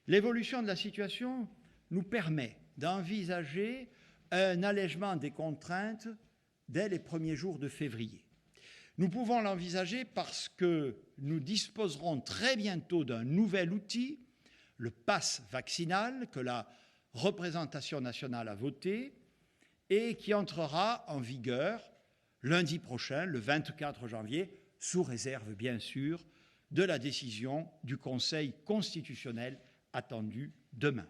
L'évolution de la situation nous permet d'envisager un allègement des contraintes dès les premiers jours de février. Nous pouvons l'envisager parce que nous disposerons très bientôt d'un nouvel outil, le pass vaccinal, que la représentation nationale a voté et qui entrera en vigueur lundi prochain, le 24 janvier, sous réserve bien sûr de la décision du Conseil constitutionnel attendue demain.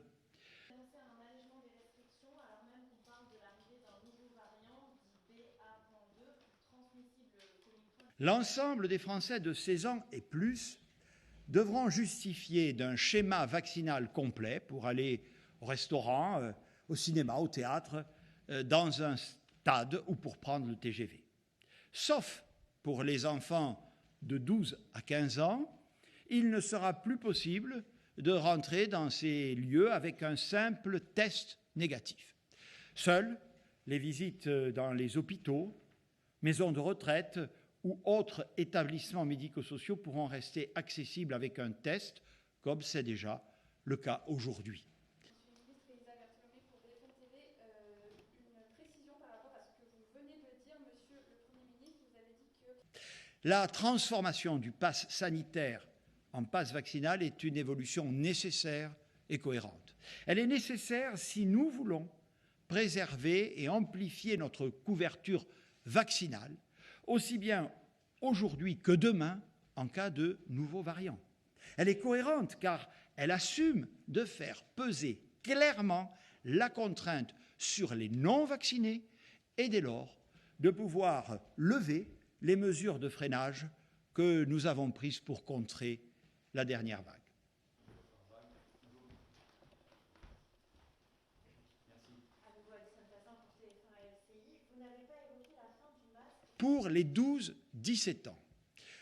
L'ensemble des Français de 16 ans et plus devront justifier d'un schéma vaccinal complet pour aller au restaurant, au cinéma, au théâtre, dans un stade ou pour prendre le TGV. Sauf pour les enfants de 12 à 15 ans, il ne sera plus possible de rentrer dans ces lieux avec un simple test négatif. Seules les visites dans les hôpitaux, maisons de retraite ou autres établissements médico-sociaux pourront rester accessibles avec un test, comme c'est déjà le cas aujourd'hui. La transformation du pass sanitaire en passe vaccinal est une évolution nécessaire et cohérente. Elle est nécessaire si nous voulons préserver et amplifier notre couverture vaccinale, aussi bien aujourd'hui que demain en cas de nouveaux variants. Elle est cohérente car elle assume de faire peser clairement la contrainte sur les non-vaccinés et dès lors de pouvoir lever les mesures de freinage que nous avons prises pour contrer la dernière vague. Pour les 12-17 ans,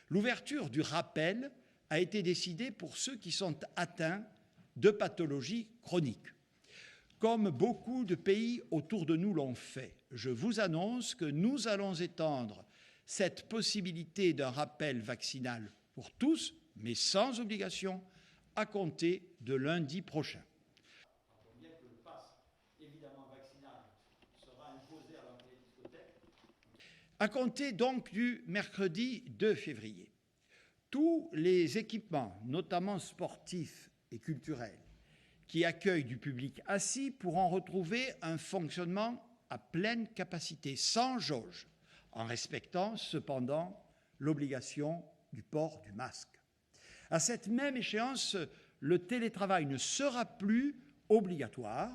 l'ouverture du rappel a été décidée pour ceux qui sont atteints de pathologies chroniques. Comme beaucoup de pays autour de nous l'ont fait, je vous annonce que nous allons étendre cette possibilité d'un rappel vaccinal pour tous, mais sans obligation, à compter de lundi prochain. Bien que le pass, évidemment vaccinal, sera imposé à l'entrée des discothèques. À compter donc du mercredi 2 février, tous les équipements, notamment sportifs et culturels, qui accueillent du public assis pourront retrouver un fonctionnement à pleine capacité, sans jauge, en respectant cependant l'obligation du port du masque. À cette même échéance, le télétravail ne sera plus obligatoire,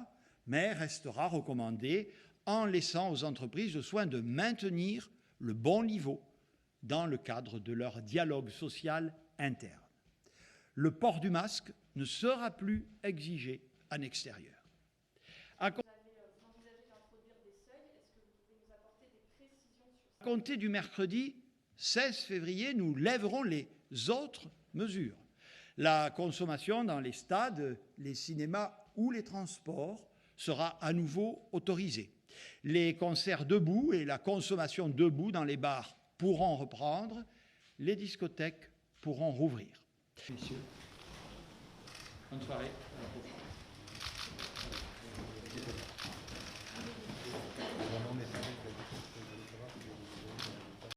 mais restera recommandé en laissant aux entreprises le soin de maintenir le bon niveau dans le cadre de leur dialogue social interne. Le port du masque ne sera plus exigé en extérieur. À compter du mercredi 16 février, nous lèverons les autres mesures. La consommation dans les stades, les cinémas ou les transports sera à nouveau autorisée. Les concerts debout et la consommation debout dans les bars pourront reprendre. Les discothèques pourront rouvrir. Messieurs, bonne soirée. À la prochaine.